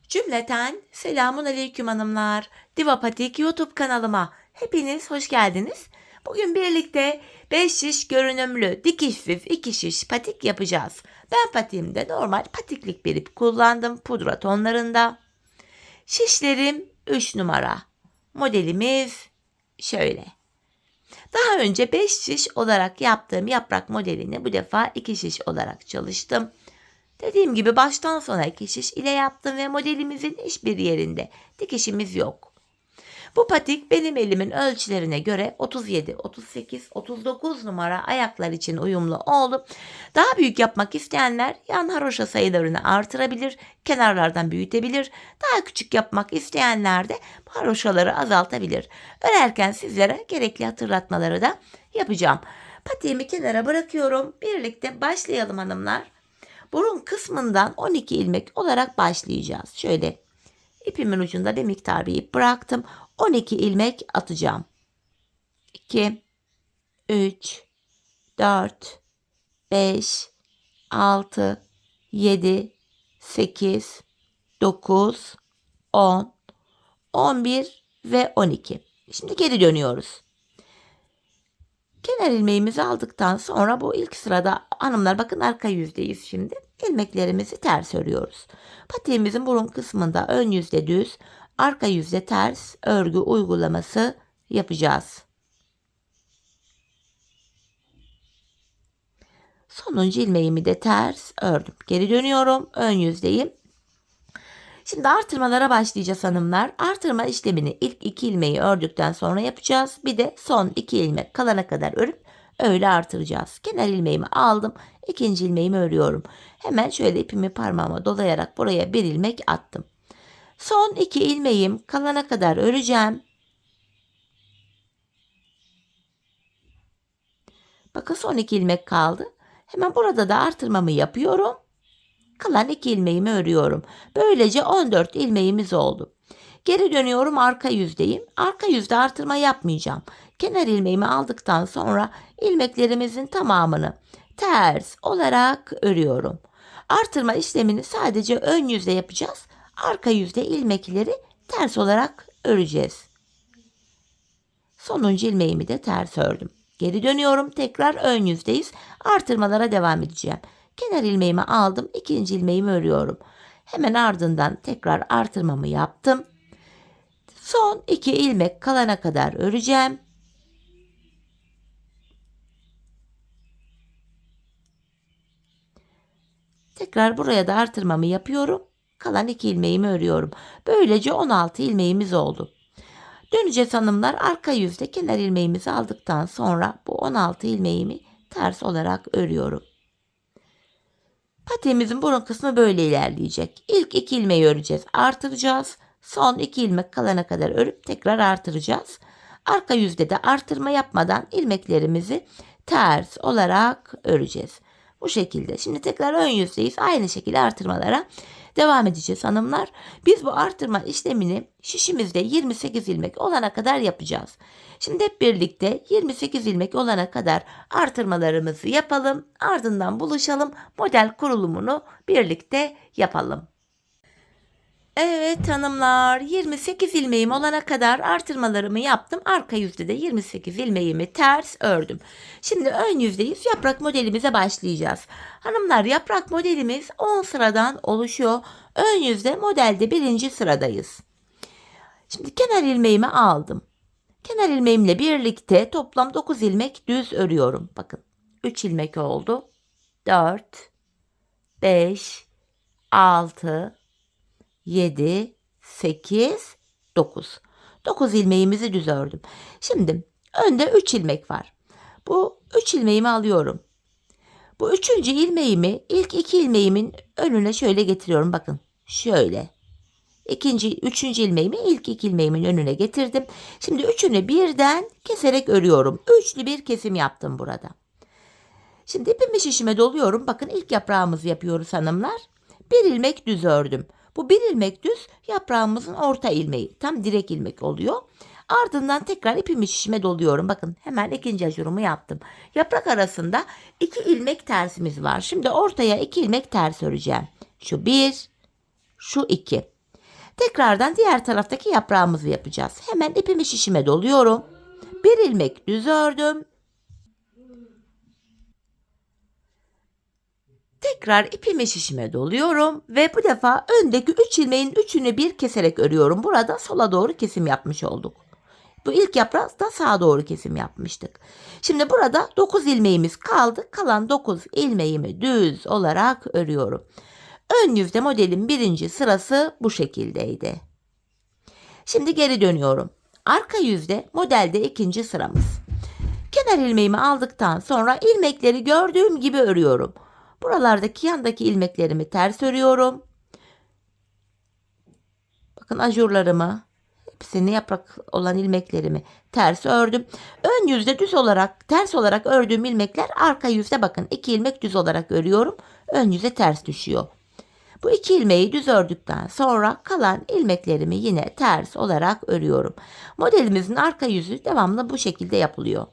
Cümleten selamun aleyküm hanımlar. Divapatik YouTube kanalıma hepiniz hoş geldiniz. Bugün birlikte 5 şiş görünümlü dikişsiz 2 şiş patik yapacağız. Ben patiğimde normal patiklik bir ip kullandım pudra tonlarında. Şişlerim 3 numara. Modelimiz şöyle. Daha önce 5 şiş olarak yaptığım yaprak modelini bu defa 2 şiş olarak çalıştım. Dediğim gibi baştan sona 2 şiş ile yaptım ve modelimizin hiçbir yerinde dikişimiz yok. Bu patik benim elimin ölçülerine göre 37, 38, 39 numara ayaklar için uyumlu oldu. Daha büyük yapmak isteyenler yan haroşa sayılarını artırabilir, kenarlardan büyütebilir. Daha küçük yapmak isteyenler de haroşaları azaltabilir. Örerken sizlere gerekli hatırlatmaları da yapacağım. Patiğimi kenara bırakıyorum. Birlikte başlayalım hanımlar. Burun kısmından 12 ilmek olarak başlayacağız. Şöyle ipimin ucunda bir miktar bir ip bıraktım. 12 ilmek atacağım. 2, 3, 4, 5, 6, 7, 8, 9, 10, 11 ve 12. Şimdi geri dönüyoruz. Kenar ilmeğimizi aldıktan sonra bu ilk sırada hanımlar bakın arka yüzdeyiz şimdi. İlmeklerimizi ters örüyoruz. Patiğimizin burun kısmında ön yüzde düz, arka yüzde ters örgü uygulaması yapacağız. Sonuncu ilmeğimi de ters ördüm. Geri dönüyorum. Ön yüzdeyim. Şimdi artırmalara başlayacağız hanımlar. Artırma işlemini ilk 2 ilmeği ördükten sonra yapacağız. Bir de son 2 ilmek kalana kadar örüp öyle artıracağız. Kenar ilmeğimi aldım. İkinci ilmeğimi örüyorum. Hemen şöyle ipimi parmağıma dolayarak buraya bir ilmek attım. Son 2 ilmeğim kalana kadar öreceğim. Bakın son 2 ilmek kaldı. Hemen burada da artırmamı yapıyorum. Kalan 2 ilmeğimi örüyorum. Böylece 14 ilmeğimiz oldu. Geri dönüyorum arka yüzdeyim. Arka yüzde artırma yapmayacağım. Kenar ilmeğimi aldıktan sonra ilmeklerimizin tamamını ters olarak örüyorum. Artırma işlemini sadece ön yüzde yapacağız. Arka yüzde ilmekleri ters olarak öreceğiz. Sonuncu ilmeğimi de ters ördüm. Geri dönüyorum. Tekrar ön yüzdeyiz. Artırmalara devam edeceğim. Kenar ilmeğimi aldım. İkinci ilmeğimi örüyorum. Hemen ardından tekrar artırmamı yaptım. Son 2 ilmek kalana kadar öreceğim. Tekrar buraya da artırmamı yapıyorum. Kalan 2 ilmeğimi örüyorum. Böylece 16 ilmeğimiz oldu. Döneceğiz hanımlar. Arka yüzde kenar ilmeğimizi aldıktan sonra bu 16 ilmeğimi ters olarak örüyorum. Patiğimizin burun kısmı böyle ilerleyecek. İlk 2 ilmeği öreceğiz. Artıracağız. Son 2 ilmek kalana kadar örüp tekrar artıracağız. Arka yüzde de artırma yapmadan ilmeklerimizi ters olarak öreceğiz. Bu şekilde. Şimdi tekrar ön yüzdeyiz. Aynı şekilde artırmalara devam edeceğiz hanımlar. Biz bu artırma işlemini şişimizde 28 ilmek olana kadar yapacağız. Şimdi hep birlikte 28 ilmek olana kadar artırmalarımızı yapalım. Ardından buluşalım. Model kurulumunu birlikte yapalım. Evet hanımlar 28 ilmeğim olana kadar artırmalarımı yaptım. Arka yüzde de 28 ilmeğimi ters ördüm. Şimdi ön yüzdeyiz. Yaprak modelimize başlayacağız. Hanımlar yaprak modelimiz 10 sıradan oluşuyor. Ön yüzde modelde 1. sıradayız. Şimdi kenar ilmeğimi aldım. Kenar ilmeğimle birlikte toplam 9 ilmek düz örüyorum. Bakın 3 ilmek oldu. 4, 5, 6, 7, 8, 9. 9 ilmeğimizi düz ördüm. Şimdi önde 3 ilmek var. Bu 3 ilmeğimi alıyorum. Bu 3. ilmeğimi ilk 2 ilmeğimin önüne şöyle getiriyorum. Bakın şöyle. 3. ilmeğimi ilk 2 ilmeğimin önüne getirdim. Şimdi üçünü birden keserek örüyorum. Üçlü bir kesim yaptım burada. Şimdi ipimi şişime doluyorum. Bakın ilk yaprağımızı yapıyoruz hanımlar. Bir ilmek düz ördüm. Bu bir ilmek düz yaprağımızın orta ilmeği. Tam direk ilmek oluyor. Ardından tekrar ipimi şişime doluyorum. Bakın hemen ikinci aşurumu yaptım. Yaprak arasında 2 ilmek tersimiz var. Şimdi ortaya 2 ilmek ters öreceğim. Şu 1, şu 2. Tekrardan diğer taraftaki yaprağımızı yapacağız. Hemen ipimi şişime doluyorum. Bir ilmek düz ördüm. Tekrar ipimi şişime doluyorum ve bu defa öndeki 3 ilmeğin üçünü bir keserek örüyorum. Burada sola doğru kesim yapmış olduk. Bu ilk yaprakta sağa doğru kesim yapmıştık. Şimdi burada 9 ilmeğimiz kaldı. Kalan 9 ilmeğimi düz olarak örüyorum. Ön yüzde modelin birinci sırası bu şekildeydi. Şimdi geri dönüyorum. Arka yüzde modelde ikinci sıramız. Kenar ilmeğimi aldıktan sonra ilmekleri gördüğüm gibi örüyorum. Buralardaki yandaki ilmeklerimi ters örüyorum. Bakın ajurlarımı, hepsini yaprak olan ilmeklerimi ters ördüm. Ön yüzde düz olarak, ters olarak ördüğüm ilmekler arka yüzde bakın 2 ilmek düz olarak örüyorum. Ön yüze ters düşüyor. Bu 2 ilmeği düz ördükten sonra kalan ilmeklerimi yine ters olarak örüyorum. Modelimizin arka yüzü devamlı bu şekilde yapılıyor.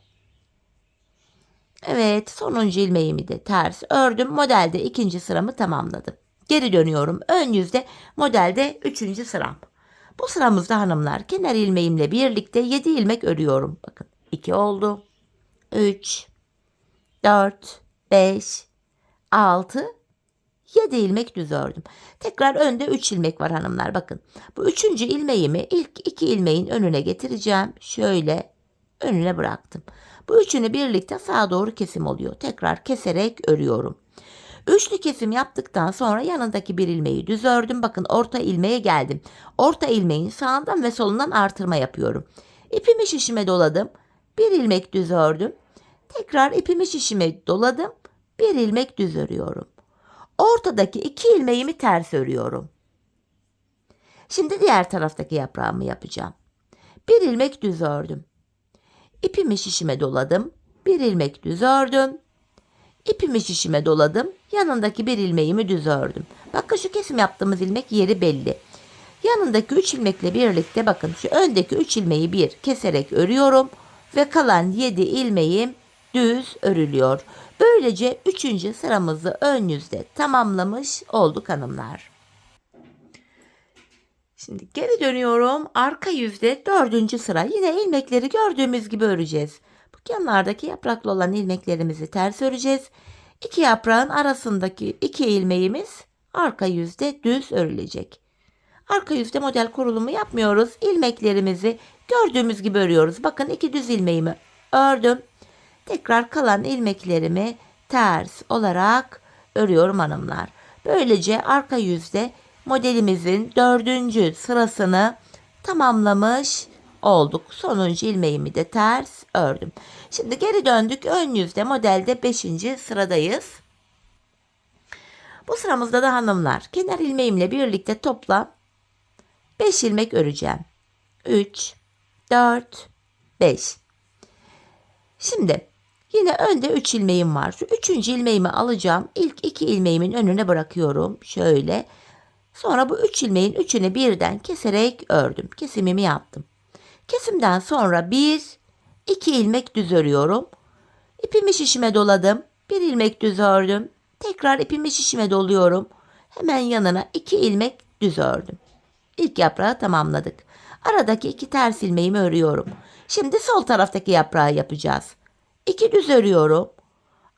Evet, sonuncu ilmeğimi de ters ördüm. Modelde ikinci sıramı tamamladım. Geri dönüyorum. Ön yüzde modelde üçüncü sıram. Bu sıramızda hanımlar kenar ilmeğimle birlikte 7 ilmek örüyorum. Bakın 2 oldu. 3, 4, 5, 6, 7 ilmek düz ördüm. Tekrar önde 3 ilmek var hanımlar. Bakın bu üçüncü ilmeğimi ilk 2 ilmeğin önüne getireceğim. Şöyle önüne bıraktım. Bu üçünü birlikte sağa doğru kesim oluyor. Tekrar keserek örüyorum. Üçlü kesim yaptıktan sonra yanındaki bir ilmeği düz ördüm. Bakın orta ilmeğe geldim. Orta ilmeğin sağından ve solundan artırma yapıyorum. İpimi şişime doladım. Bir ilmek düz ördüm. Tekrar ipimi şişime doladım. Bir ilmek düz örüyorum. Ortadaki 2 ilmeğimi ters örüyorum. Şimdi diğer taraftaki yaprağımı yapacağım. Bir ilmek düz ördüm. İpimi şişime doladım. Bir ilmek düz ördüm. İpimi şişime doladım. Yanındaki bir ilmeğimi düz ördüm. Bakın şu kesim yaptığımız ilmek yeri belli. Yanındaki 3 ilmekle birlikte bakın şu öndeki 3 ilmeği bir keserek örüyorum. Ve kalan 7 ilmeğim düz örülüyor. Böylece 3. sıramızı ön yüzde tamamlamış olduk hanımlar. Şimdi geri dönüyorum. Arka yüzde 4. sıra. Yine ilmekleri gördüğümüz gibi öreceğiz. Bu kenardaki yapraklı olan ilmeklerimizi ters öreceğiz. İki yaprağın arasındaki 2 ilmeğimiz arka yüzde düz örülecek. Arka yüzde model kurulumu yapmıyoruz. İlmeklerimizi gördüğümüz gibi örüyoruz. Bakın 2 düz ilmeğimi ördüm. Tekrar kalan ilmeklerimi ters olarak örüyorum hanımlar. Böylece arka yüzde modelimizin 4. sırasını tamamlamış olduk. Sonuncu ilmeğimi de ters ördüm. Şimdi geri döndük. Ön yüzde modelde 5. sıradayız. Bu sıramızda da hanımlar kenar ilmeğimle birlikte toplam 5 ilmek öreceğim. 3, 4, 5. Şimdi yine önde 3 ilmeğim var. Şu 3. ilmeğimi alacağım. İlk 2 ilmeğimin önüne bırakıyorum. Şöyle. Sonra bu 3 ilmeğin üçünü birden keserek ördüm. Kesimimi yaptım. Kesimden sonra 1, 2 ilmek düz örüyorum. İpimi şişime doladım. 1 ilmek düz ördüm. Tekrar ipimi şişime doluyorum. Hemen yanına 2 ilmek düz ördüm. İlk yaprağı tamamladık. Aradaki 2 ters ilmeğimi örüyorum. Şimdi sol taraftaki yaprağı yapacağız. 2 düz örüyorum.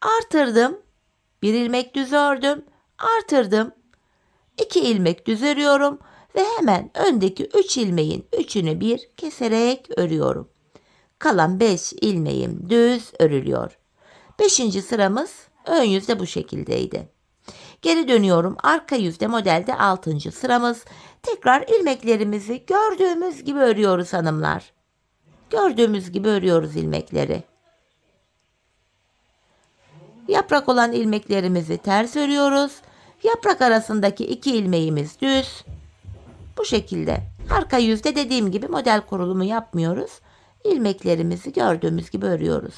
Artırdım. 1 ilmek düz ördüm. Artırdım. 2 ilmek düz örüyorum ve hemen öndeki 3 ilmeğin üçünü bir keserek örüyorum. Kalan 5 ilmeğim düz örülüyor. 5. sıramız ön yüzde bu şekildeydi. Geri dönüyorum. Arka yüzde modelde 6. sıramız. Tekrar ilmeklerimizi gördüğümüz gibi örüyoruz hanımlar. Gördüğümüz gibi örüyoruz ilmekleri. Yaprak olan ilmeklerimizi ters örüyoruz. Yaprak arasındaki 2 ilmeğimiz düz. Bu şekilde. Arka yüzde dediğim gibi model kurulumu yapmıyoruz. İlmeklerimizi gördüğümüz gibi örüyoruz.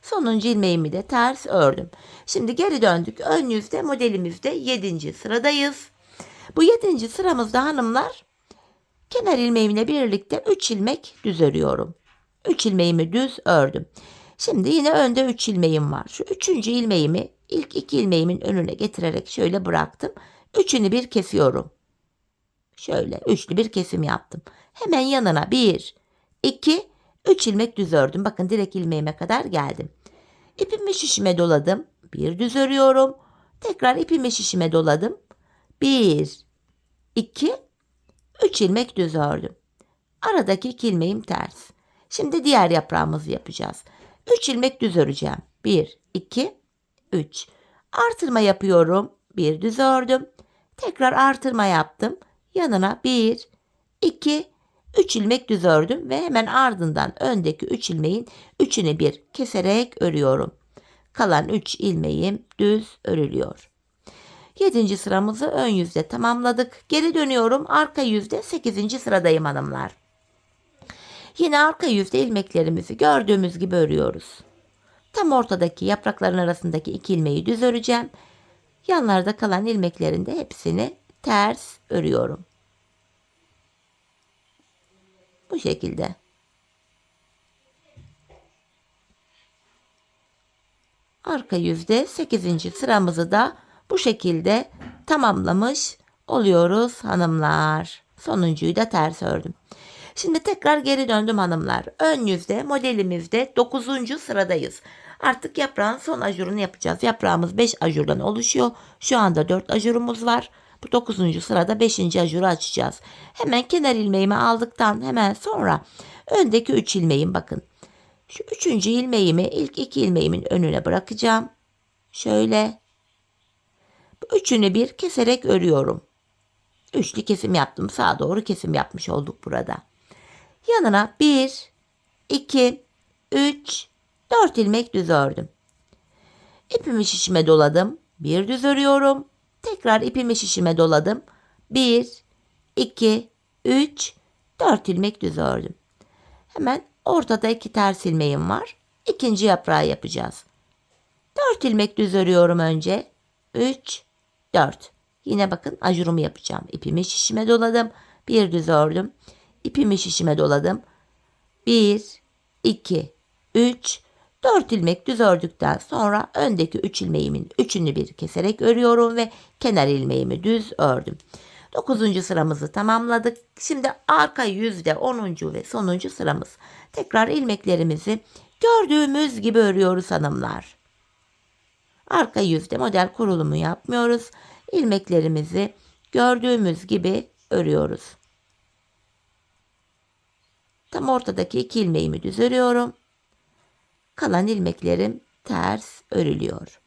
Sonuncu ilmeğimi de ters ördüm. Şimdi geri döndük. Ön yüzde modelimizde 7. sıradayız. Bu 7. sıramızda hanımlar kenar ilmeğimle birlikte 3 ilmek düz örüyorum. 3 ilmeğimi düz ördüm. Şimdi yine önde 3 ilmeğim var. Şu 3. ilmeğimi ilk 2 ilmeğimin önüne getirerek şöyle bıraktım. Üçünü bir kesiyorum. Şöyle üçlü bir kesim yaptım. Hemen yanına 1, 2, 3 ilmek düz ördüm. Bakın direkt ilmeğime kadar geldim. İpimi şişime doladım. Bir düz örüyorum. Tekrar ipimi şişime doladım. 1, 2, 3 ilmek düz ördüm. Aradaki 2 ilmeğim ters. Şimdi diğer yaprağımızı yapacağız. 3 ilmek düz öreceğim. 1, 2, 3. Artırma yapıyorum. Bir düz ördüm. Tekrar artırma yaptım. Yanına 1, 2, 3 ilmek düz ördüm ve hemen ardından öndeki 3 ilmeğin üçünü bir keserek örüyorum. Kalan 3 ilmeğim düz örülüyor. 7. sıramızı ön yüzde tamamladık. Geri dönüyorum. Arka yüzde 8. sıradayım hanımlar. Yine arka yüzde ilmeklerimizi gördüğümüz gibi örüyoruz. Tam ortadaki yaprakların arasındaki 2 ilmeği düz öreceğim. Yanlarda kalan ilmeklerin de hepsini ters örüyorum. Bu şekilde. Arka yüzde 8. sıramızı da bu şekilde tamamlamış oluyoruz hanımlar. Sonuncuyu da ters ördüm. Şimdi tekrar geri döndüm hanımlar. Ön yüzde modelimizde 9. sıradayız. Artık yaprağın son ajurunu yapacağız. Yaprağımız 5 ajurdan oluşuyor. Şu anda 4 ajurumuz var. Bu 9. sırada 5. ajuru açacağız. Hemen kenar ilmeğimi aldıktan hemen sonra öndeki 3 ilmeğim bakın. Şu 3. ilmeğimi ilk 2 ilmeğimin önüne bırakacağım. Şöyle. Bu üçünü bir keserek örüyorum. Üçlü kesim yaptım. Sağa doğru kesim yapmış olduk burada. Yanına 1, 2, 3, 4 ilmek düz ördüm. İpimi şişime doladım. Bir düz örüyorum. Tekrar ipimi şişime doladım. 1, 2, 3, 4 ilmek düz ördüm. Hemen ortada 2 ters ilmeğim var. İkinci yaprağı yapacağız. 4 ilmek düz örüyorum önce. 3, 4. Yine bakın ajurumu yapacağım. İpimi şişime doladım. Bir düz ördüm. İpimi şişime doladım. 1, 2, 3, 4 ilmek düz ördükten sonra öndeki 3 ilmeğimin üçünü bir keserek örüyorum ve kenar ilmeğimi düz ördüm. 9. sıramızı tamamladık. Şimdi arka yüzde 10. ve sonuncu sıramız. Tekrar ilmeklerimizi gördüğümüz gibi örüyoruz hanımlar. Arka yüzde model kurulumu yapmıyoruz. İlmeklerimizi gördüğümüz gibi örüyoruz. Tam ortadaki 2 ilmeğimi düz örüyorum. Kalan ilmeklerim ters örülüyor.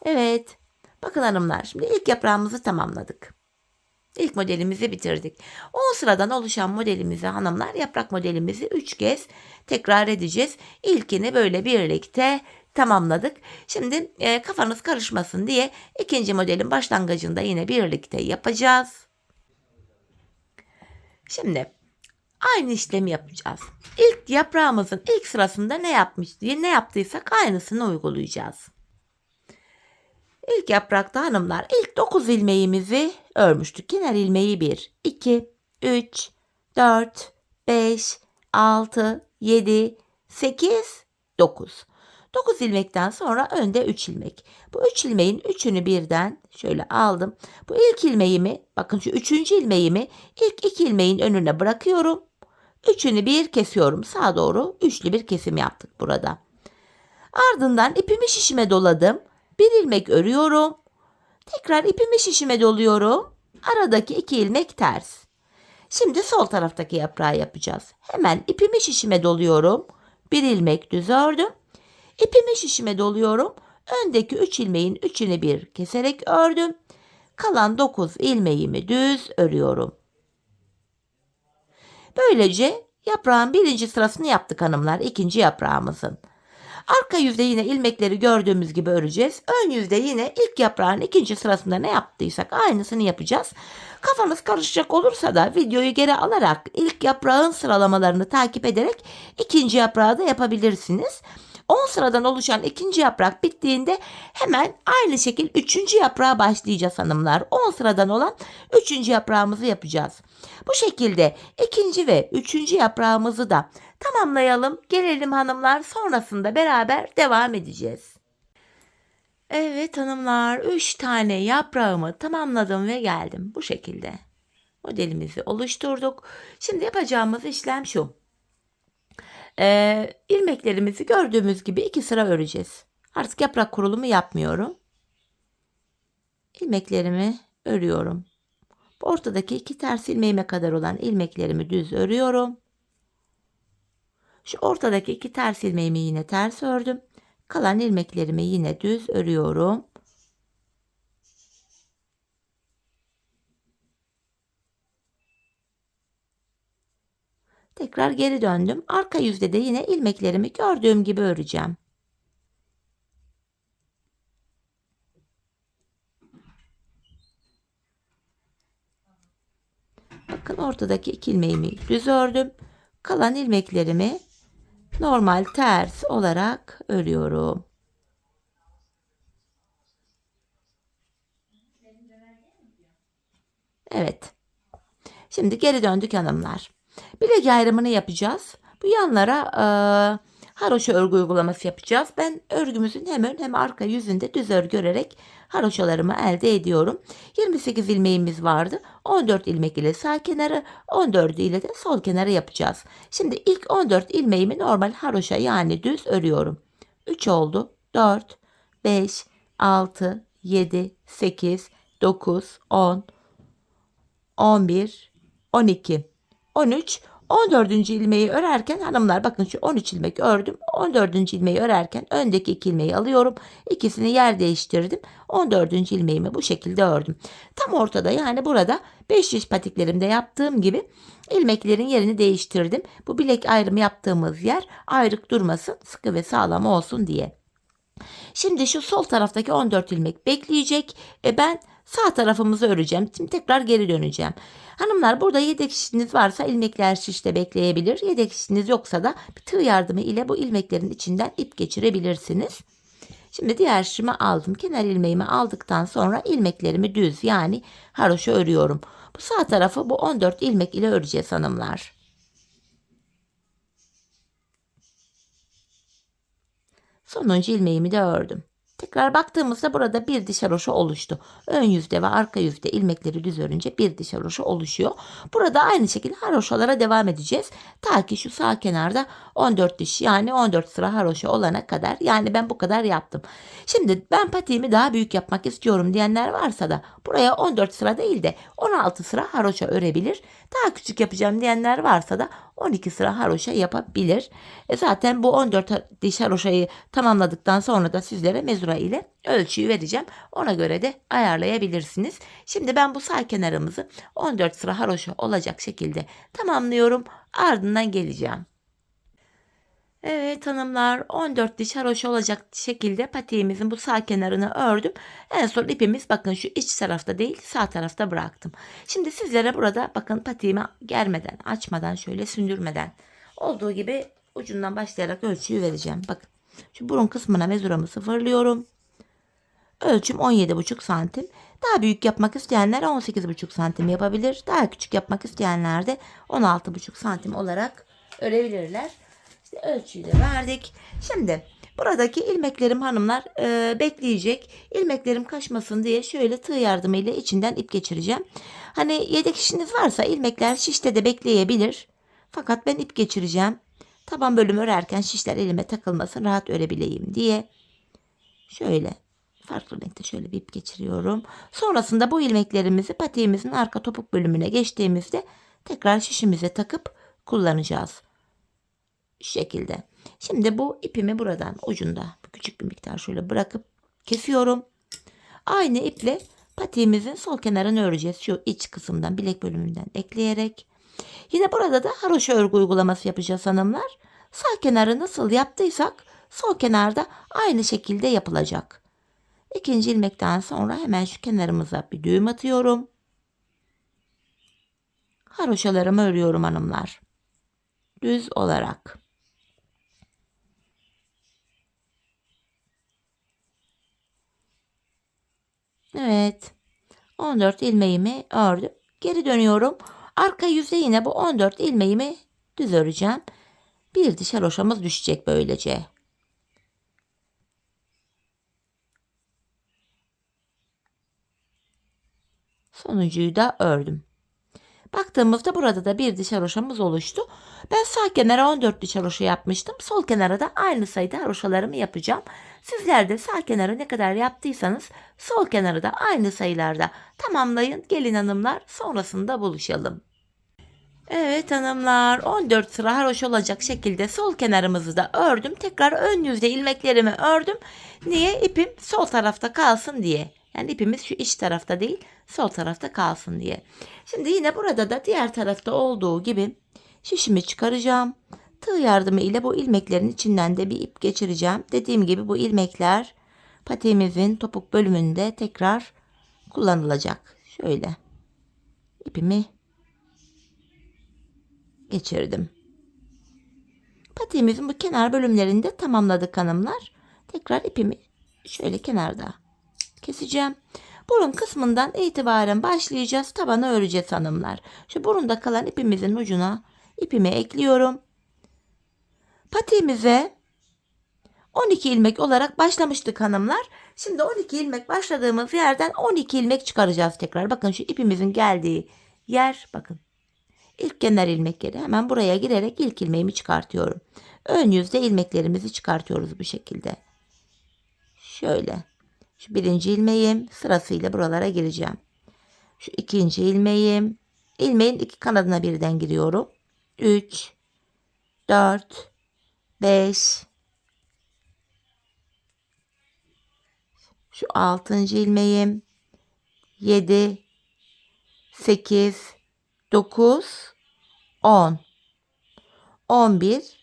Evet. Bakın hanımlar, şimdi ilk yaprağımızı tamamladık. İlk modelimizi bitirdik. 10 sıradan oluşan modelimizi hanımlar, yaprak modelimizi 3 kez tekrar edeceğiz. İlkini böyle birlikte tamamladık. Şimdi kafanız karışmasın diye ikinci modelin başlangıcında yine birlikte yapacağız. Şimdi aynı işlemi yapacağız. İlk yaprağımızın ilk sırasında ne yaptıysak aynısını uygulayacağız. İlk yaprakta hanımlar ilk 9 ilmeğimizi örmüştük. Kenar ilmeği 1, 2, 3, 4, 5, 6, 7, 8, 9. 9 ilmekten sonra önde 3 ilmek. Bu 3 ilmeğin üçünü birden şöyle aldım. Bu ilk ilmeğimi, bakın şu 3. ilmeğimi ilk 2 ilmeğin önüne bırakıyorum. Üçünü bir kesiyorum. Sağa doğru üçlü bir kesim yaptık burada. Ardından ipimi şişime doladım. Bir ilmek örüyorum. Tekrar ipimi şişime doluyorum. Aradaki 2 ilmek ters. Şimdi sol taraftaki yaprağı yapacağız. Hemen ipimi şişime doluyorum. Bir ilmek düz ördüm. İpimi şişime doluyorum. Öndeki 3 ilmeğin üçünü bir keserek ördüm. Kalan 9 ilmeğimi düz örüyorum. Böylece yaprağın birinci sırasını yaptık hanımlar. İkinci yaprağımızın. Arka yüzde yine ilmekleri gördüğümüz gibi öreceğiz. Ön yüzde yine ilk yaprağın ikinci sırasında ne yaptıysak aynısını yapacağız. Kafanız karışacak olursa da videoyu geri alarak ilk yaprağın sıralamalarını takip ederek ikinci yaprağı da yapabilirsiniz. 10 sıradan oluşan ikinci yaprak bittiğinde hemen aynı şekilde üçüncü yaprağa başlayacağız hanımlar. 10 sıradan olan üçüncü yaprağımızı yapacağız. Bu şekilde ikinci ve üçüncü yaprağımızı da tamamlayalım. Gelelim hanımlar, sonrasında beraber devam edeceğiz. Evet hanımlar, 3 tane yaprağımı tamamladım ve geldim. Bu şekilde modelimizi oluşturduk. Şimdi yapacağımız işlem şu. İlmeklerimizi gördüğümüz gibi 2 sıra öreceğiz. Artık yaprak kurulumu yapmıyorum. İlmeklerimi örüyorum. Ortadaki 2 ters ilmeğime kadar olan ilmeklerimi düz örüyorum. Şu ortadaki 2 ters ilmeğimi yine ters ördüm. Kalan ilmeklerimi yine düz örüyorum. Tekrar geri döndüm. Arka yüzde de yine ilmeklerimi gördüğüm gibi öreceğim. Bakın ortadaki 2 ilmeğimi düz ördüm. Kalan ilmeklerimi normal ters olarak örüyorum. Evet. Şimdi geri döndük hanımlar. Bilek ayrımını yapacağız. Bu yanlara haroşa örgü uygulaması yapacağız. Ben örgümüzün hem ön hem arka yüzünde düz örgü örerek haroşalarımı elde ediyorum. 28 ilmeğimiz vardı. 14 ilmek ile sağ kenarı, 14 ile de sol kenarı yapacağız. Şimdi ilk 14 ilmeğimi normal haroşa yani düz örüyorum. 3 oldu. 4, 5, 6, 7, 8, 9, 10, 11, 12, 13, 14. ilmeği örerken hanımlar bakın şu 13 ilmek ördüm. 14. ilmeği örerken öndeki 2 ilmeği alıyorum. İkisini yer değiştirdim. 14. ilmeğimi bu şekilde ördüm. Tam ortada yani burada 5 şiş patiklerimde yaptığım gibi ilmeklerin yerini değiştirdim. Bu bilek ayrımı yaptığımız yer ayrık durmasın, sıkı ve sağlam olsun diye. Şimdi şu sol taraftaki 14 ilmek bekleyecek. Ben sağ tarafımızı öreceğim. Şimdi tekrar geri döneceğim. Hanımlar burada yedek şişiniz varsa ilmekler şişte bekleyebilir. Yedek şişiniz yoksa da bir tığ yardımı ile bu ilmeklerin içinden ip geçirebilirsiniz. Şimdi diğer şişimi aldım. Kenar ilmeğimi aldıktan sonra ilmeklerimi düz yani haroşa örüyorum. Bu sağ tarafı bu 14 ilmek ile öreceğiz hanımlar. Sonuncu ilmeğimi de ördüm. Tekrar baktığımızda burada bir diş haroşa oluştu. Ön yüzde ve arka yüzde ilmekleri düz örünce bir diş haroşa oluşuyor. Burada aynı şekilde haroşalara devam edeceğiz. Ta ki şu sağ kenarda 14 diş yani 14 sıra haroşa olana kadar. Yani ben bu kadar yaptım. Şimdi ben patiğimi daha büyük yapmak istiyorum diyenler varsa da buraya 14 sıra değil de 16 sıra haroşa örebilir. Daha küçük yapacağım diyenler varsa da 12 sıra haroşa yapabilir. Zaten bu 14 diş haroşayı tamamladıktan sonra da sizlere mezura ile ölçüyü vereceğim. Ona göre de ayarlayabilirsiniz. Şimdi ben bu sağ kenarımızı 14 sıra haroşa olacak şekilde tamamlıyorum. Ardından geleceğim. Evet hanımlar, 14 diş haroşa olacak şekilde patiğimizin bu sağ kenarını ördüm. En son ipimiz bakın şu iç tarafta değil sağ tarafta bıraktım. Şimdi sizlere burada bakın patiğimi germeden, açmadan, şöyle sündürmeden olduğu gibi ucundan başlayarak ölçüyü vereceğim. Bakın şu burun kısmına mezuramı sıfırlıyorum. Ölçüm 17,5 santim. Daha büyük yapmak isteyenler 18,5 santim yapabilir. Daha küçük yapmak isteyenler de 16,5 santim olarak örebilirler. İşte ölçüyü de verdik. Şimdi buradaki ilmeklerim hanımlar bekleyecek. İlmeklerim kaçmasın diye şöyle tığ yardımıyla içinden ip geçireceğim. Hani yedek işiniz varsa ilmekler şişte de bekleyebilir. Fakat ben ip geçireceğim. Taban bölümü örerken şişler elime takılmasın, rahat örebileyim diye. Şöyle farklı renkte şöyle bir ip geçiriyorum. Sonrasında bu ilmeklerimizi patiğimizin arka topuk bölümüne geçtiğimizde tekrar şişimize takıp kullanacağız. Şu şekilde. Şimdi bu ipimi buradan ucunda küçük bir miktar şöyle bırakıp kesiyorum. Aynı iple patiğimizin sol kenarını öreceğiz. Şu iç kısımdan bilek bölümünden ekleyerek. Yine burada da haroşa örgü uygulaması yapacağız hanımlar. Sağ kenarı nasıl yaptıysak sol kenarda aynı şekilde yapılacak. İkinci ilmekten sonra hemen şu kenarımıza bir düğüm atıyorum. Haroşalarımı örüyorum hanımlar. Düz olarak. Evet. 14 ilmeğimi ördüm. Geri dönüyorum. Arka yüzde yine bu 14 ilmeğimi düz öreceğim. Bir diş haroşamız düşecek böylece. Sonuncuyu da ördüm. Baktığımızda burada da bir diş haroşamız oluştu. Ben sağ kenara 14 diş haroşa yapmıştım. Sol kenara da aynı sayıda haroşalarımı yapacağım. Sizler de sağ kenara ne kadar yaptıysanız sol kenarı da aynı sayılarda tamamlayın. Gelin hanımlar, sonrasında buluşalım. Evet hanımlar, 14 sıra haroşa olacak şekilde sol kenarımızı da ördüm. Tekrar ön yüzde ilmeklerimi ördüm. Niye? İpim sol tarafta kalsın diye. Yani ipimiz şu iç tarafta değil, sol tarafta kalsın diye. Şimdi yine burada da diğer tarafta olduğu gibi şişimi çıkaracağım. Tığ yardımı ile bu ilmeklerin içinden de bir ip geçireceğim. Dediğim gibi bu ilmekler patiğimizin topuk bölümünde tekrar kullanılacak. Şöyle ipimi geçirdim. Patiğimizin bu kenar bölümlerini de tamamladık hanımlar. Tekrar ipimi şöyle kenarda keseceğim. Burun kısmından itibaren başlayacağız. Tabanı öreceğiz hanımlar. Şu burunda kalan ipimizin ucuna ipimi ekliyorum. Patiğimize 12 ilmek olarak başlamıştık hanımlar. Şimdi 12 ilmek başladığımız yerden 12 ilmek çıkaracağız tekrar. Bakın şu ipimizin geldiği yer, bakın. İlk kenar ilmek yeri, hemen buraya girerek ilk ilmeğimi çıkartıyorum. Ön yüzde ilmeklerimizi çıkartıyoruz bu şekilde. Şöyle. Şu birinci ilmeğim sırasıyla buralara gireceğim. Şu ikinci ilmeğim. İlmeğin iki kanadına birden giriyorum. 3, 4, 5. Şu altıncı ilmeğim. 7, 8, 9, 10, 11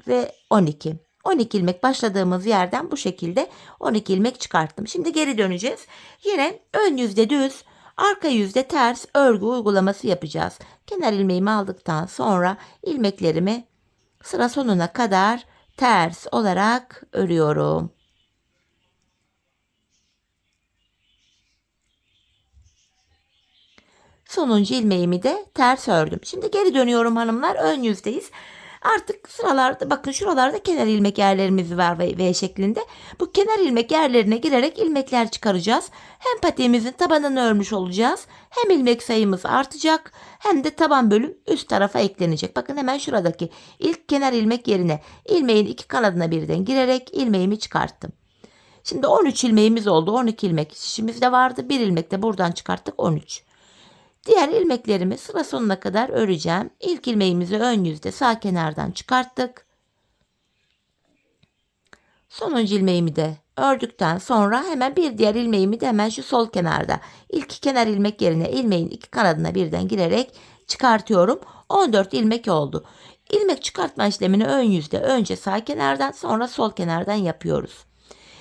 ve 12. 12 ilmek başladığımız yerden bu şekilde 12 ilmek çıkarttım. Şimdi geri döneceğiz. Yine ön yüzde düz, arka yüzde ters örgü uygulaması yapacağız. Kenar ilmeğimi aldıktan sonra ilmeklerimi sıra sonuna kadar ters olarak örüyorum. Sonuncu ilmeğimi de ters ördüm. Şimdi geri dönüyorum hanımlar. Ön yüzdeyiz. Artık sıralarda, bakın şuralarda kenar ilmek yerlerimiz var V şeklinde. Bu kenar ilmek yerlerine girerek ilmekler çıkaracağız. Hem patiğimizin tabanını örmüş olacağız. Hem ilmek sayımız artacak. Hem de taban bölüm üst tarafa eklenecek. Bakın hemen şuradaki ilk kenar ilmek yerine ilmeğin iki kanadına birden girerek ilmeğimi çıkarttım. Şimdi 13 ilmeğimiz oldu. 12 ilmek şişimiz de vardı. Bir ilmek de buradan çıkarttık, 13. Diğer ilmeklerimi sıra sonuna kadar öreceğim. İlk ilmeğimizi ön yüzde sağ kenardan çıkarttık. Sonuncu ilmeğimi de ördükten sonra hemen bir diğer ilmeğimi de hemen şu sol kenarda. İlk kenar ilmek yerine ilmeğin iki kanadına birden girerek çıkartıyorum. 14 ilmek oldu. İlmek çıkartma işlemini ön yüzde önce sağ kenardan sonra sol kenardan yapıyoruz.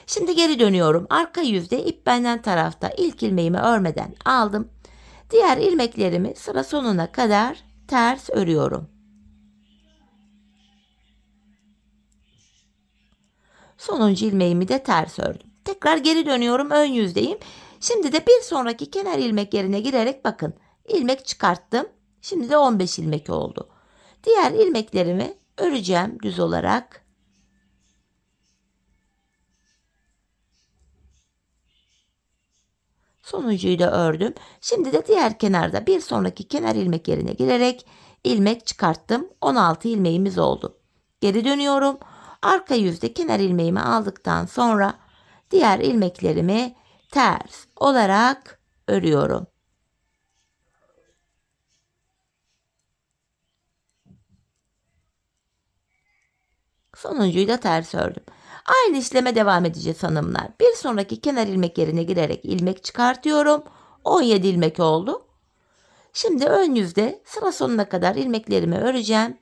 Şimdi geri dönüyorum. Arka yüzde ip benden tarafta. İlk ilmeğimi örmeden aldım. Diğer ilmeklerimi sıra sonuna kadar ters örüyorum. Sonuncu ilmeğimi de ters ördüm. Tekrar geri dönüyorum, ön yüzdeyim. Şimdi de bir sonraki kenar ilmek yerine girerek bakın ilmek çıkarttım. Şimdi de 15 ilmek oldu. Diğer ilmeklerimi öreceğim düz olarak. Sonuncuyu da ördüm. Şimdi de diğer kenarda bir sonraki kenar ilmek yerine girerek ilmek çıkarttım. 16 ilmeğimiz oldu. Geri dönüyorum. Arka yüzde kenar ilmeğimi aldıktan sonra diğer ilmeklerimi ters olarak örüyorum. Sonuncuyu da ters ördüm. Aynı işleme devam edeceğiz hanımlar. Bir sonraki kenar ilmek yerine girerek ilmek çıkartıyorum. 17 ilmek oldu. Şimdi ön yüzde sıra sonuna kadar ilmeklerimi öreceğim.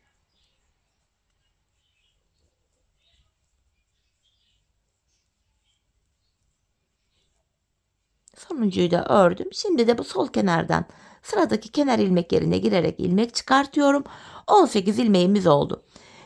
Sonuncuyu da ördüm. Şimdi de bu sol kenardan sıradaki kenar ilmek yerine girerek ilmek çıkartıyorum. 18 ilmeğimiz oldu.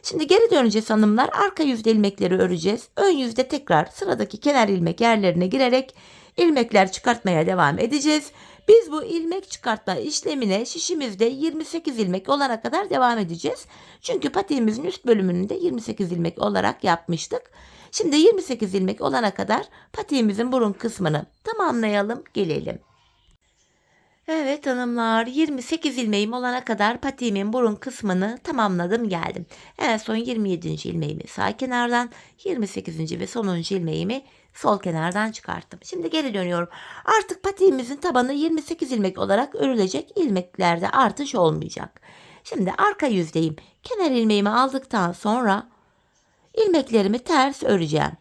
Şimdi geri döneceğiz hanımlar. Arka yüzde ilmekleri öreceğiz. Ön yüzde tekrar sıradaki kenar ilmek yerlerine girerek ilmekler çıkartmaya devam edeceğiz. Biz bu ilmek çıkartma işlemine şişimizde 28 ilmek olana kadar devam edeceğiz. Çünkü patiğimizin üst bölümünü de 28 ilmek olarak yapmıştık. Şimdi 28 ilmek olana kadar patiğimizin burun kısmını tamamlayalım, gelelim. Evet hanımlar, 28 ilmeğim olana kadar patiğimin burun kısmını tamamladım, geldim. En son 27. ilmeğimi sağ kenardan, 28. ve sonuncu ilmeğimi sol kenardan çıkarttım. Şimdi geri dönüyorum. Artık patiğimizin tabanı 28 ilmek olarak örülecek. İlmeklerde artış olmayacak. Şimdi arka yüzdeyim. Kenar ilmeğimi aldıktan sonra ilmeklerimi ters öreceğim.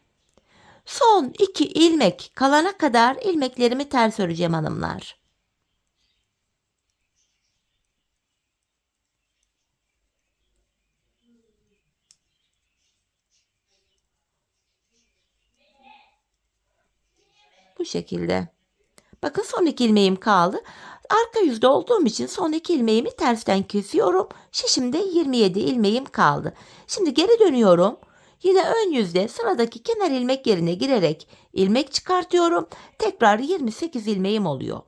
Son 2 ilmek kalana kadar ilmeklerimi ters öreceğim hanımlar. Bu şekilde. Bakın son 2 ilmeğim kaldı. Arka yüzde olduğum için son 2 ilmeğimi tersten kesiyorum. Şişimde 27 ilmeğim kaldı. Şimdi geri dönüyorum. Yine ön yüzde sıradaki kenar ilmek yerine girerek ilmek çıkartıyorum. Tekrar 28 ilmeğim oluyor.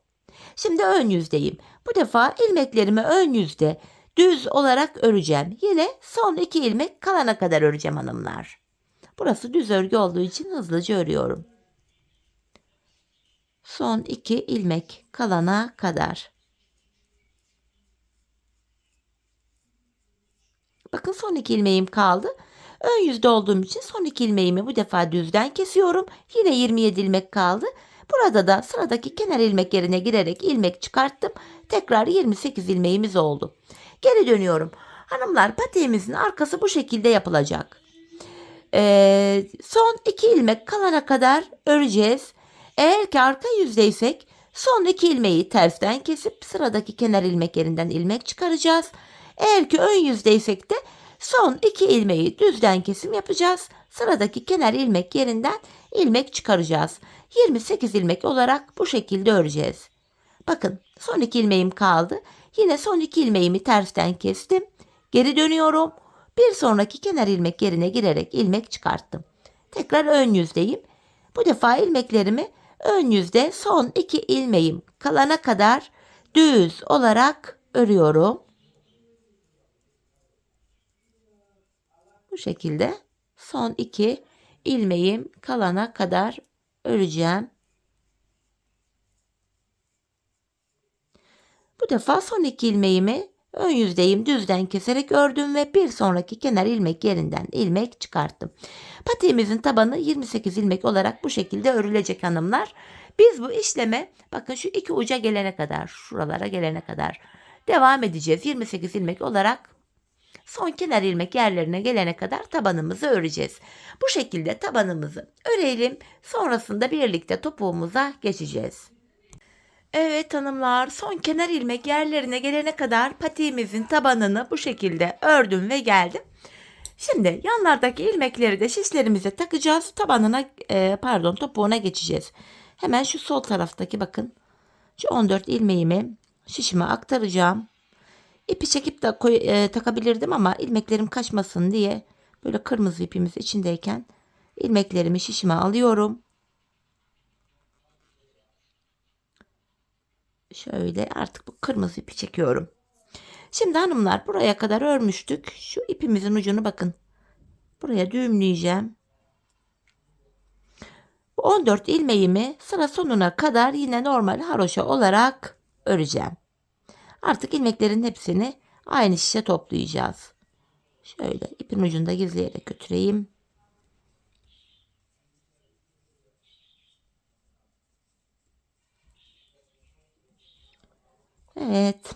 Şimdi ön yüzdeyim. Bu defa ilmeklerimi ön yüzde düz olarak öreceğim. Yine son 2 ilmek kalana kadar öreceğim hanımlar. Burası düz örgü olduğu için hızlıca örüyorum. Son 2 ilmek kalana kadar. Bakın son 2 ilmeğim kaldı. Ön yüzde olduğum için son 2 ilmeğimi bu defa düzden kesiyorum. Yine 27 ilmek kaldı. Burada da sıradaki kenar ilmek yerine girerek ilmek çıkarttım. Tekrar 28 ilmeğimiz oldu. Geri dönüyorum. Hanımlar, patiğimizin arkası bu şekilde yapılacak. Son 2 ilmek kalana kadar öreceğiz. Eğer ki arka yüzdeysek son 2 ilmeği tersten kesip sıradaki kenar ilmek yerinden ilmek çıkaracağız. Eğer ki ön yüzdeysek de son 2 ilmeği düzden kesim yapacağız. Sıradaki kenar ilmek yerinden ilmek çıkaracağız. 28 ilmek olarak bu şekilde öreceğiz. Bakın son 2 ilmeğim kaldı. Yine son 2 ilmeğimi tersten kestim. Geri dönüyorum. Bir sonraki kenar ilmek yerine girerek ilmek çıkarttım. Tekrar ön yüzdeyim. Bu defa ilmeklerimi ön yüzde son 2 ilmeğim kalana kadar düz olarak örüyorum. Bu şekilde son 2 ilmeğim kalana kadar öreceğim. Bu defa son 2 ilmeğimi ön yüzdeyim düzden keserek ördüm ve bir sonraki kenar ilmek yerinden ilmek çıkarttım. Patiğimizin tabanı 28 ilmek olarak bu şekilde örülecek hanımlar. Biz bu işleme bakın şu iki uca gelene kadar, şuralara gelene kadar devam edeceğiz. 28 ilmek olarak son kenar ilmek yerlerine gelene kadar tabanımızı öreceğiz. Bu şekilde tabanımızı örelim. Sonrasında birlikte topuğumuza geçeceğiz. Evet hanımlar, son kenar ilmek yerlerine gelene kadar patiğimizin tabanını bu şekilde ördüm ve geldim. Şimdi yanlardaki ilmekleri de şişlerimize takacağız. Topuğuna geçeceğiz. Hemen şu sol taraftaki bakın şu 14 ilmeğimi şişime aktaracağım. İpi çekip de takabilirdim ama ilmeklerim kaçmasın diye böyle kırmızı ipimiz içindeyken ilmeklerimi şişime alıyorum. Şöyle artık bu kırmızı ipi çekiyorum. Şimdi hanımlar, buraya kadar örmüştük. Şu ipimizin ucunu bakın. Buraya düğümleyeceğim. Bu 14 ilmeğimi sıra sonuna kadar yine normal haroşa olarak öreceğim. Artık ilmeklerin hepsini aynı şişe toplayacağız. Şöyle ipin ucunda gizleyerek götüreyim. Evet.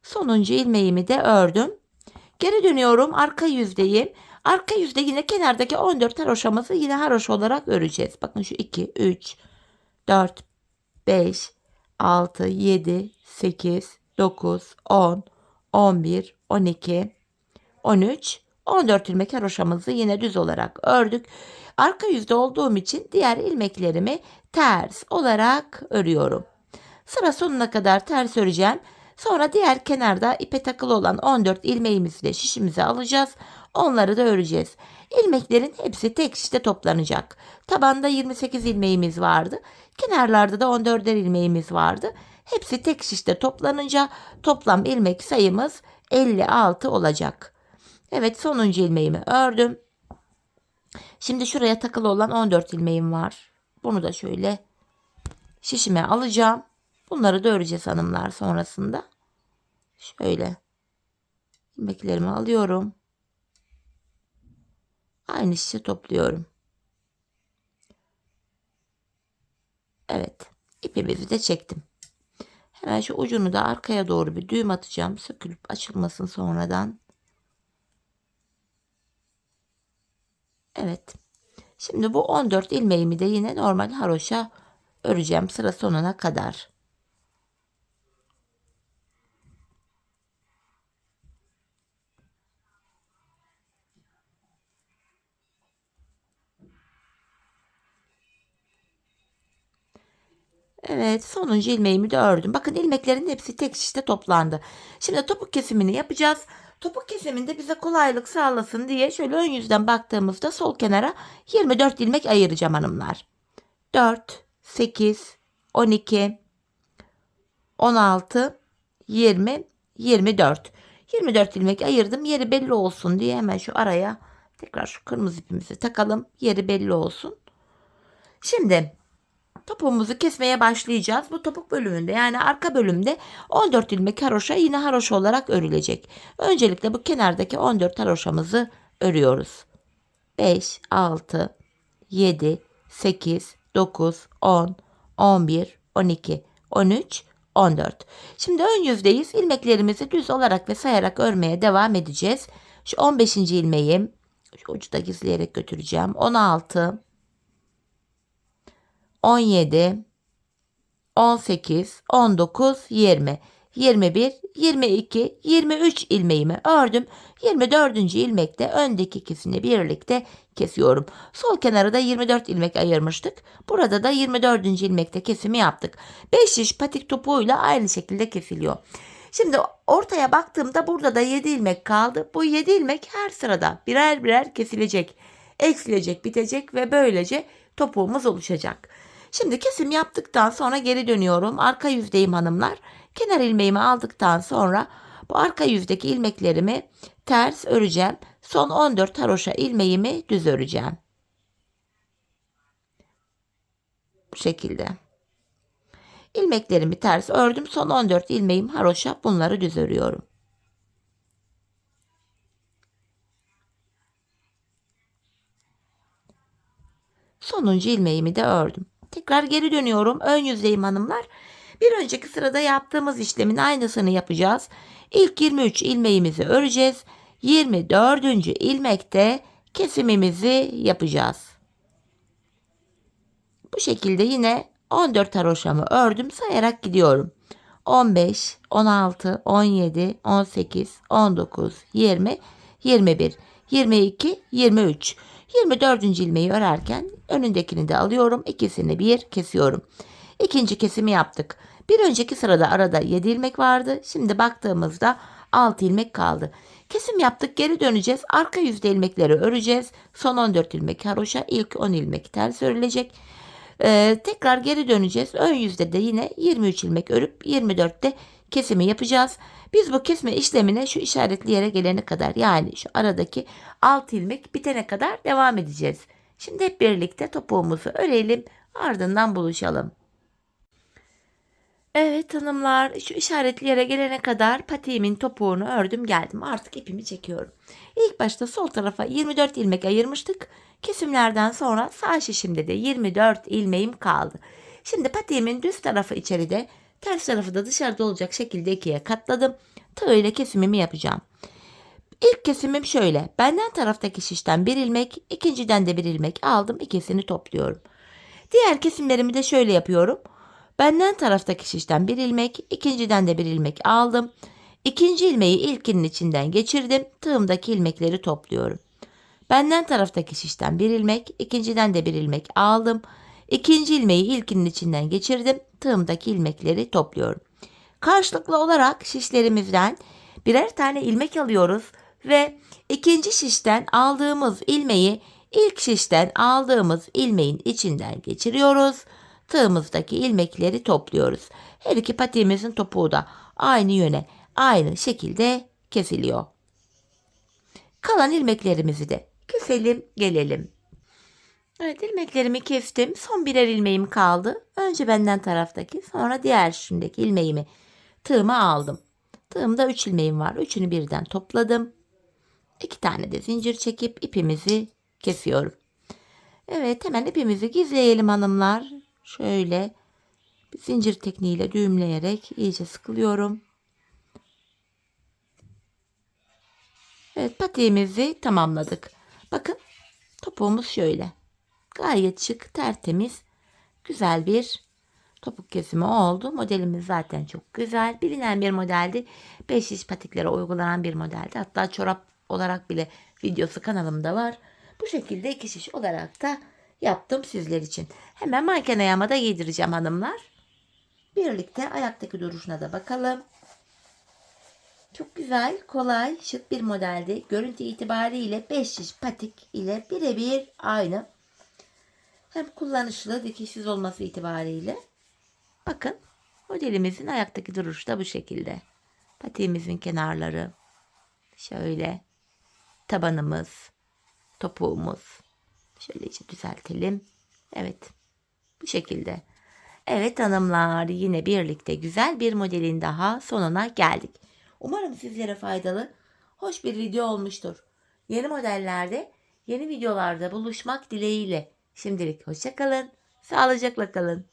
Sonuncu ilmeğimi de ördüm. Geri dönüyorum, arka yüzdeyim. Arka yüzde yine kenardaki 14 haroşamızı yine haroşa olarak öreceğiz. Bakın şu 2, 3, 4, 5, 6, 7, 8, 9, 10, 11, 12, 13, 14 ilmek haroşamızı yine düz olarak ördük. Arka yüzde olduğum için diğer ilmeklerimi ters olarak örüyorum. Sıra sonuna kadar ters öreceğim. Sonra diğer kenarda ipe takılı olan 14 ilmeğimizi de şişimize alacağız. Onları da öreceğiz. İlmeklerin hepsi tek şişte toplanacak. Tabanda 28 ilmeğimiz vardı. Kenarlarda da 14'er ilmeğimiz vardı. Hepsi tek şişte toplanınca toplam ilmek sayımız 56 olacak. Evet, sonuncu ilmeğimi ördüm. Şimdi şuraya takılı olan 14 ilmeğim var. Bunu da şöyle şişime alacağım. Bunları da öreceğiz hanımlar sonrasında. Şöyle ilmeklerimi alıyorum. Aynı şişe topluyorum. Evet, ipimizi de çektim. Hemen şu ucunu da arkaya doğru bir düğüm atacağım. Sökülüp açılmasın sonradan. Evet. Şimdi bu 14 ilmeğimi de yine normal haroşa öreceğim sıra sonuna kadar. Evet, sonuncu ilmeğimi de ördüm. Bakın ilmeklerin hepsi tek şişte toplandı. Şimdi topuk kesimini yapacağız. Topuk kesiminde bize kolaylık sağlasın diye şöyle ön yüzden baktığımızda sol kenara 24 ilmek ayıracağım hanımlar. 4, 8, 12, 16, 20, 24. 24 ilmek ayırdım. Yeri belli olsun diye hemen şu araya tekrar şu kırmızı ipimizi takalım. Yeri belli olsun. Şimdi topuğumuzu kesmeye başlayacağız. Bu topuk bölümünde yani arka bölümde 14 ilmek haroşa yine haroşa olarak örülecek. Öncelikle bu kenardaki 14 haroşamızı örüyoruz. 5, 6, 7, 8, 9, 10, 11, 12, 13, 14. Şimdi ön yüzdeyiz. İlmeklerimizi düz olarak ve sayarak örmeye devam edeceğiz. Şu 15. ilmeğim. Şu ucu da gizleyerek götüreceğim. 16, 17, 18, 19, 20, 21, 22, 23 ilmeğimi ördüm. 24. ilmekte öndeki ikisini birlikte kesiyorum. Sol kenara da 24 ilmek ayırmıştık. Burada da 24. ilmekte kesimi yaptık. 5 şiş patik topuğuyla aynı şekilde kesiliyor. Şimdi ortaya baktığımda burada da 7 ilmek kaldı. Bu 7 ilmek her sırada birer birer kesilecek, eksilecek, bitecek ve böylece topuğumuz oluşacak. Şimdi kesim yaptıktan sonra geri dönüyorum. Arka yüzdeyim hanımlar. Kenar ilmeğimi aldıktan sonra bu arka yüzdeki ilmeklerimi ters öreceğim. Son 14 haroşa ilmeğimi düz öreceğim. Bu şekilde. İlmeklerimi ters ördüm. Son 14 ilmeğim haroşa, bunları düz örüyorum. Sonuncu ilmeğimi de ördüm. Tekrar geri dönüyorum. Ön yüzdeyim hanımlar. Bir önceki sırada yaptığımız işlemin aynısını yapacağız. İlk 23 ilmeğimizi öreceğiz. 24. ilmekte kesimimizi yapacağız. Bu şekilde yine 14 haroşamı ördüm. Sayarak gidiyorum. 15, 16, 17, 18, 19, 20, 21, 22, 23. 24. ilmeği örerken önündekini de alıyorum. İkisini bir kesiyorum. İkinci kesimi yaptık. Bir önceki sırada arada 7 ilmek vardı. Şimdi baktığımızda 6 ilmek kaldı. Kesim yaptık, geri döneceğiz. Arka yüzde ilmekleri öreceğiz. Son 14 ilmek haroşa, ilk 10 ilmek ters örülecek. Tekrar geri döneceğiz. Ön yüzde de yine 23 ilmek örüp 24'te kesimi yapacağız. Biz bu kesme işlemine şu işaretli yere gelene kadar, yani şu aradaki 6 ilmek bitene kadar devam edeceğiz. Şimdi hep birlikte topuğumuzu örelim, ardından buluşalım. Evet hanımlar, şu işaretli yere gelene kadar patiğimin topuğunu ördüm geldim. Artık ipimi çekiyorum. İlk başta sol tarafa 24 ilmek ayırmıştık. Kesimlerden sonra sağ şişimde de 24 ilmeğim kaldı. Şimdi patiğimin düz tarafı içeride, ters tarafı da dışarıda olacak şekilde ikiye katladım. Tığ ile kesimimi yapacağım. İlk kesimim şöyle. Benden taraftaki şişten bir ilmek, ikinciden de bir ilmek aldım. İkisini topluyorum. Diğer kesimlerimi de şöyle yapıyorum. Benden taraftaki şişten bir ilmek, ikinciden de bir ilmek aldım. İkinci ilmeği ilkinin içinden geçirdim. Tığımdaki ilmekleri topluyorum. Benden taraftaki şişten bir ilmek, ikinciden de bir ilmek aldım. İkinci ilmeği ilkinin içinden geçirdim. Tığımdaki ilmekleri topluyorum. Karşılıklı olarak şişlerimizden birer tane ilmek alıyoruz Ve ikinci şişten aldığımız ilmeği ilk şişten aldığımız ilmeğin içinden geçiriyoruz. Tığımızdaki ilmekleri topluyoruz. Her iki patiğimizin topuğu da aynı yöne, aynı şekilde kesiliyor. Kalan ilmeklerimizi de keselim, gelelim. Evet, ilmeklerimi kestim. Son birer ilmeğim kaldı. Önce benden taraftaki, sonra diğer şundaki ilmeğimi tığıma aldım. Tığımda 3 ilmeğim var. Üçünü birden topladım. 2 tane de zincir çekip ipimizi kesiyorum. Evet, hemen ipimizi gizleyelim hanımlar. Şöyle bir zincir tekniğiyle düğümleyerek iyice sıkılıyorum. Evet, patiğimizi tamamladık. Bakın, topuğumuz şöyle. Gayet şık, tertemiz, güzel bir topuk kesimi oldu. Modelimiz zaten çok güzel. Bilinen bir modeldi. 5 şiş patiklere uygulanan bir modeldi. Hatta çorap olarak bile videosu kanalımda var. Bu şekilde 2 şiş olarak da yaptım sizler için. Hemen manken ayağıma da giydireceğim hanımlar. Birlikte ayaktaki duruşuna da bakalım. Çok güzel, kolay, şık bir modeldi. Görüntü itibariyle 5 şiş patik ile birebir aynı. Hem kullanışlı, dikişsiz olması itibariyle. Bakın, modelimizin ayaktaki duruşu da bu şekilde. Patiğimizin kenarları şöyle, tabanımız, topuğumuz. Şöyle iyice düzeltelim. Evet, bu şekilde. Evet hanımlar, yine birlikte güzel bir modelin daha sonuna geldik. Umarım sizlere faydalı, hoş bir video olmuştur. Yeni modellerde, yeni videolarda buluşmak dileğiyle. Şimdilik hoşça kalın, sağlıcakla kalın.